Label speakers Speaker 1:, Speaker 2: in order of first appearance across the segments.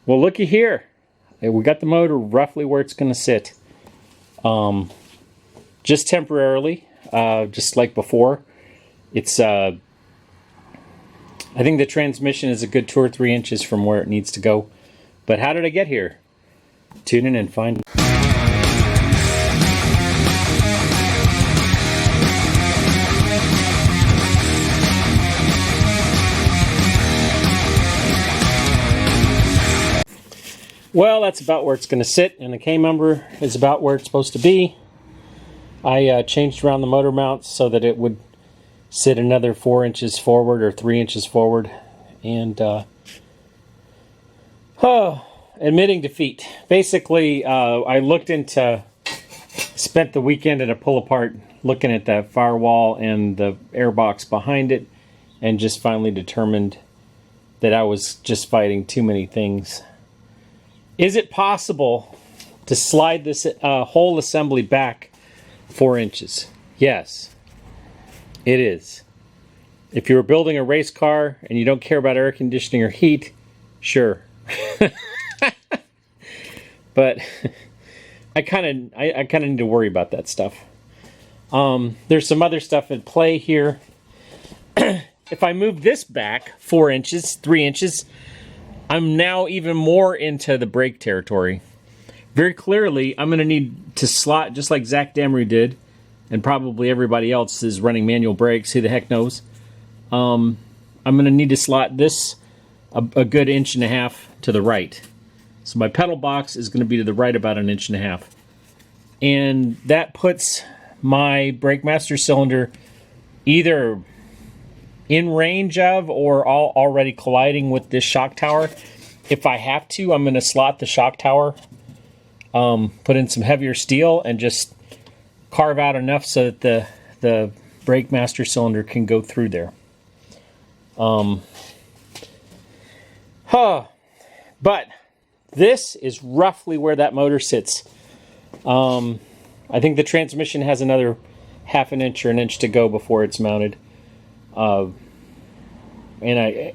Speaker 1: Well, looky here. We got the motor roughly where it's going to sit. Just temporarily, just like before. It's, I think the transmission is a good 2 or 3 inches from where it needs to go. But how did I get here? Tune in and find out. Well, that's about where it's going to sit, and the K-member is about where it's supposed to be. I changed around the motor mounts so that it would sit another 4 inches forward or 3 inches forward. And, admitting defeat. Basically, I spent the weekend at a pull-apart looking at the firewall and the airbox behind it, and just finally determined that I was just fighting too many things. Is it possible to slide this whole assembly back 4 inches? Yes, it is. If you were building a race car and you don't care about air conditioning or heat, sure. But I kind of need to worry about that stuff. There's some other stuff at play here. If I move this back 4 inches, 3 inches, I'm now even more into the brake territory. Very clearly, I'm going to need to slot, just like Zach Damery did, and probably everybody else is running manual brakes, who the heck knows. I'm going to need to slot this a good 1.5 inches to the right. So my pedal box is going to be to the right about 1.5 inches. And that puts my brake master cylinder either in range of or already colliding with this shock tower. If I have to, I'm going to slot the shock tower, put in some heavier steel, and just carve out enough so that the brake master cylinder can go through there. But this is roughly where that motor sits. I think the transmission has another 1/2 inch or 1 inch to go before it's mounted. And I,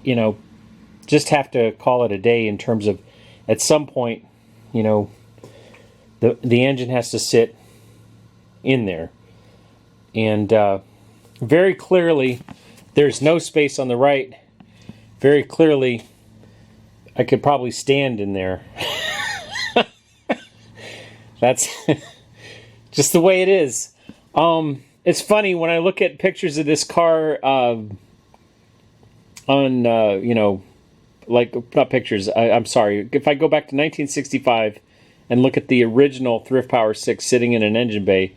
Speaker 1: just have to call it a day in terms of, at some point, the engine has to sit in there. And very clearly, there's no space on the right. Very clearly, I could probably stand in there. That's just the way it is. It's funny when I look at pictures of this car on, like, not pictures, I'm sorry. If I go back to 1965 and look at the original Thrift Power 6 sitting in an engine bay,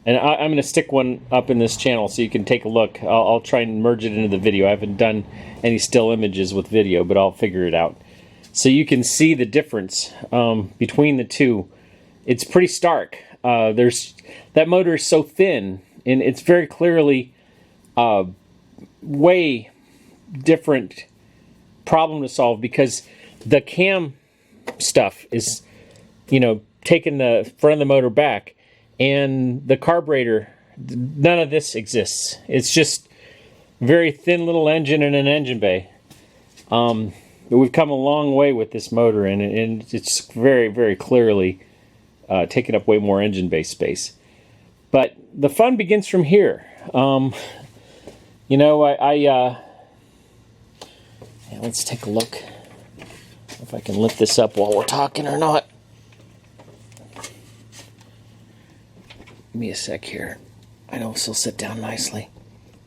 Speaker 1: and I'm going to stick one up in this channel so you can take a look. I'll try and merge it into the video. I haven't done any still images with video, but I'll figure it out. So you can see the difference between the two. It's pretty stark. That motor is so thin, and it's very clearly way different problem to solve, because the cam stuff is, taking the front of the motor back, and the carburetor, none of this exists. It's just very thin little engine in an engine bay. But we've come a long way with this motor, and it's very, very clearly taking up way more engine bay space. But the fun begins from here. Let's take a look if I can lift this up while we're talking or not. Give me a sec here. I know this will sit down nicely.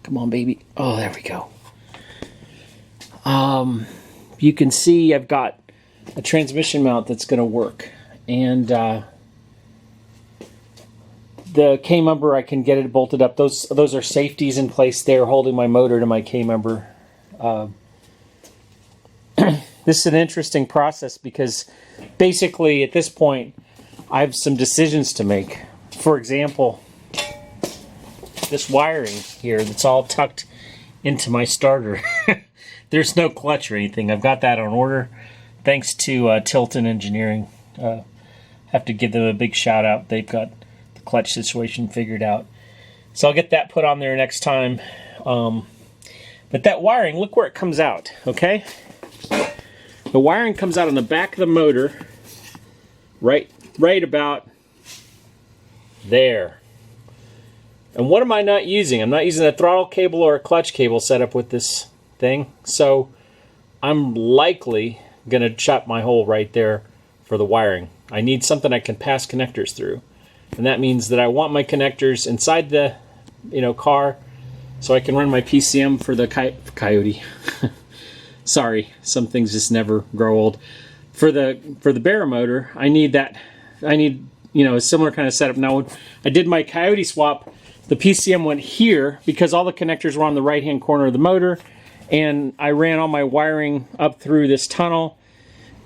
Speaker 1: Come on, baby. Oh, there we go. You can see I've got a transmission mount that's going to work. And the K-member, I can get it bolted up. Those are safeties in place there holding my motor to my K-member. This is an interesting process because basically at this point I have some decisions to make. For example, this wiring here that's all tucked into my starter. There's no clutch or anything. I've got that on order thanks to Tilton Engineering. Have to give them a big shout out. They've got the clutch situation figured out. So I'll get that put on there next time. But that wiring, look where it comes out, okay? The wiring comes out on the back of the motor, right about there. And what am I not using? I'm not using a throttle cable or a clutch cable set up with this thing. So I'm likely going to chop my hole right there for the wiring. I need something I can pass connectors through. And that means that I want my connectors inside the car so I can run my PCM for the Coyote. Sorry, some things just never grow old. For the Barra motor, I need a similar kind of setup. Now, when I did my Coyote swap, the PCM went here because all the connectors were on the right-hand corner of the motor, and I ran all my wiring up through this tunnel.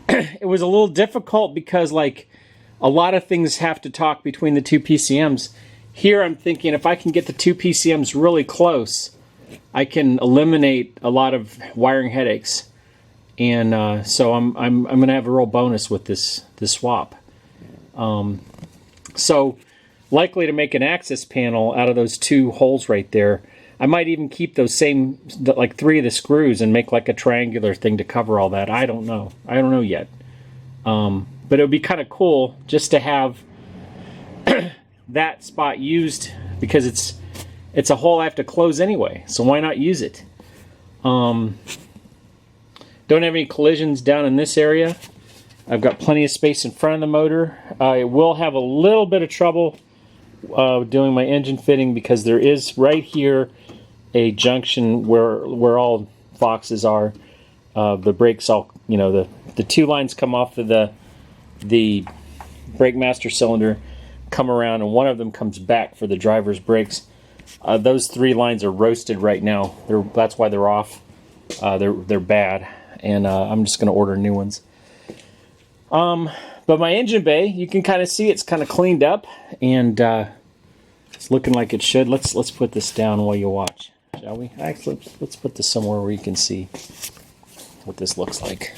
Speaker 1: It was a little difficult because, like, a lot of things have to talk between the two PCMs. Here I'm thinking if I can get the two PCMs really close, I can eliminate a lot of wiring headaches. And so I'm going to have a real bonus with this swap. So likely to make an access panel out of those two holes right there. I might even keep those same, like 3 of the screws and make like a triangular thing to cover all that. I don't know. I don't know yet. But it would be kind of cool just to have that spot used because it's a hole I have to close anyway. So why not use it? Don't have any collisions down in this area. I've got plenty of space in front of the motor. I will have a little bit of trouble doing my engine fitting because there is right here a junction where all boxes are. The brakes all, the 2 lines come off of the brake master cylinder, come around, and one of them comes back for the driver's brakes. Those 3 lines are roasted right now. That's why they're off. They're bad, and I'm just going to order new ones. But my engine bay, you can kind of see it's kind of cleaned up, and it's looking like it should. Let's put this down while you watch, shall we? Actually, let's put this somewhere where you can see what this looks like.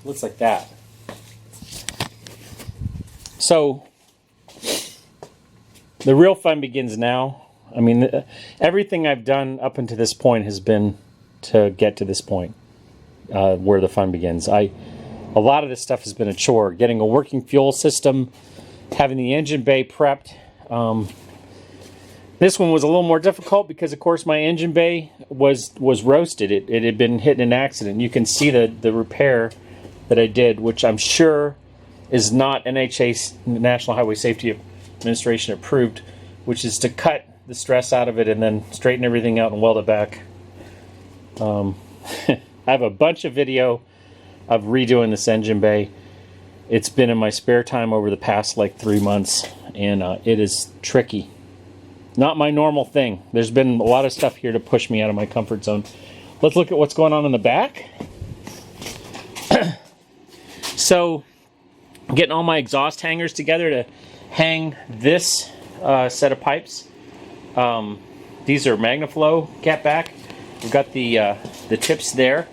Speaker 1: Looks like that. So the real fun begins now. I mean, everything I've done up until this point has been to get to this point where the fun begins. A lot of this stuff has been a chore. Getting a working fuel system, having the engine bay prepped. This one was a little more difficult because, of course, my engine bay was roasted. It had been hit in an accident. You can see the repair that I did, which I'm sure is not NHA, National Highway Safety Administration approved, which is to cut the stress out of it and then straighten everything out and weld it back. I have a bunch of video of redoing this engine bay. It's been in my spare time over the past like 3 months, and it is tricky. Not my normal thing. There's been a lot of stuff here to push me out of my comfort zone. Let's look at what's going on in the back. So, getting all my exhaust hangers together to hang this set of pipes. These are MagnaFlow cat back. We've got the tips there,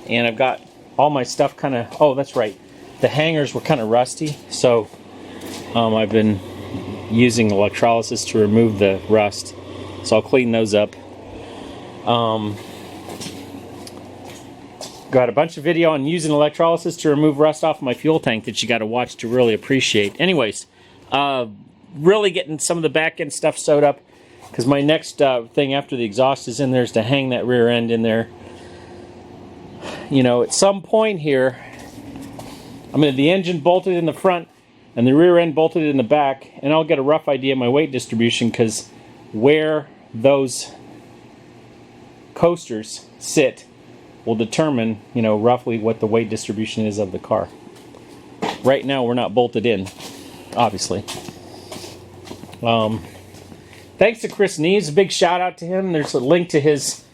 Speaker 1: and I've got all my stuff kind of. Oh, that's right. The hangers were kind of rusty, so I've been using electrolysis to remove the rust. So I'll clean those up. Got a bunch of video on using electrolysis to remove rust off my fuel tank that you got to watch to really appreciate. Anyways, really getting some of the back end stuff sewed up because my next thing after the exhaust is in there is to hang that rear end in there. At some point here, I'm going to have the engine bolted in the front and the rear end bolted in the back, and I'll get a rough idea of my weight distribution because where those coasters sit will determine, roughly what the weight distribution is of the car. Right now, we're not bolted in, obviously. Thanks to Chris Nieves. A big shout out to him. There's a link to his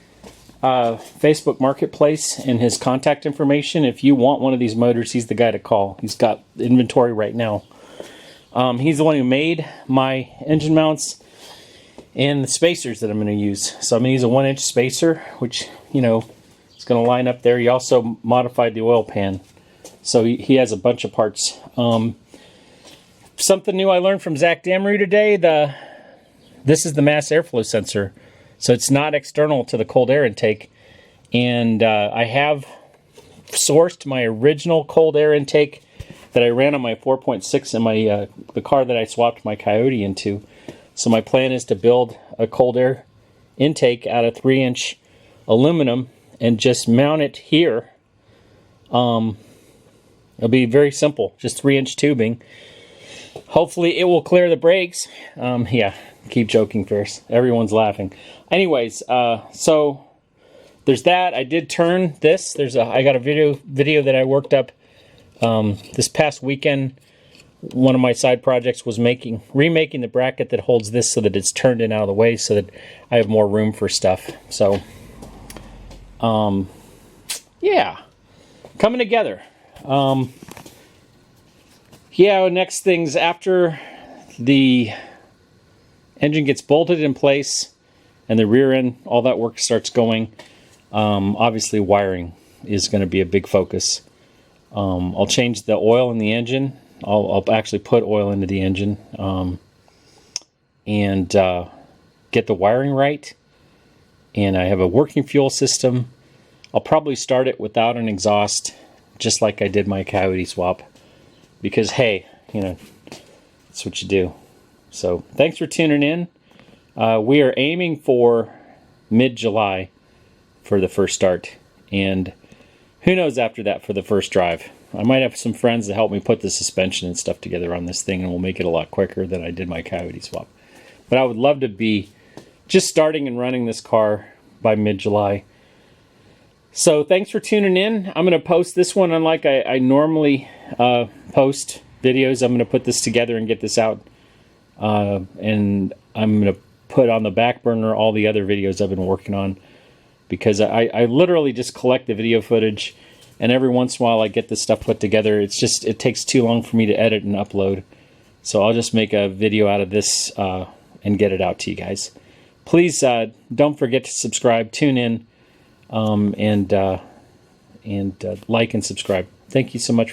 Speaker 1: Facebook Marketplace and his contact information. If you want one of these motors, he's the guy to call. He's got inventory right now. He's the one who made my engine mounts and the spacers that I'm going to use. So I'm going to use a 1-inch spacer, which, it's going to line up there. He also modified the oil pan. So he has a bunch of parts. Something new I learned from Zach Damery today, this is the mass airflow sensor. So it's not external to the cold air intake. And I have sourced my original cold air intake that I ran on my 4.6 in my the car that I swapped my Coyote into. So my plan is to build a cold air intake out of 3-inch aluminum and just mount it here. It'll be very simple, just 3-inch tubing. Hopefully it will clear the brakes. Yeah, keep joking, Fierce. Everyone's laughing. Anyways, so there's that. I did turn this. I got a video that I worked up this past weekend. One of my side projects was remaking the bracket that holds this so that it's turned in out of the way so that I have more room for stuff. So, yeah, coming together. Yeah, next things after the engine gets bolted in place and the rear end, all that work starts going. Obviously, wiring is going to be a big focus. I'll change the oil in the engine. I'll actually put oil into the engine and get the wiring right. And I have a working fuel system. I'll probably start it without an exhaust, just like I did my Coyote swap. Because, hey, you know, that's what you do. So, thanks for tuning in. We are aiming for mid-July for the first start. And who knows after that for the first drive. I might have some friends to help me put the suspension and stuff together on this thing, and we'll make it a lot quicker than I did my Coyote swap. But I would love to be just starting and running this car by mid-July. So thanks for tuning in. I'm going to post this one unlike I normally post videos. I'm going to put this together and get this out. And I'm going to put on the back burner all the other videos I've been working on. Because I literally just collect the video footage. And every once in a while I get this stuff put together. It takes too long for me to edit and upload. So I'll just make a video out of this and get it out to you guys. Please don't forget to subscribe, tune in, and like and subscribe. Thank you so much.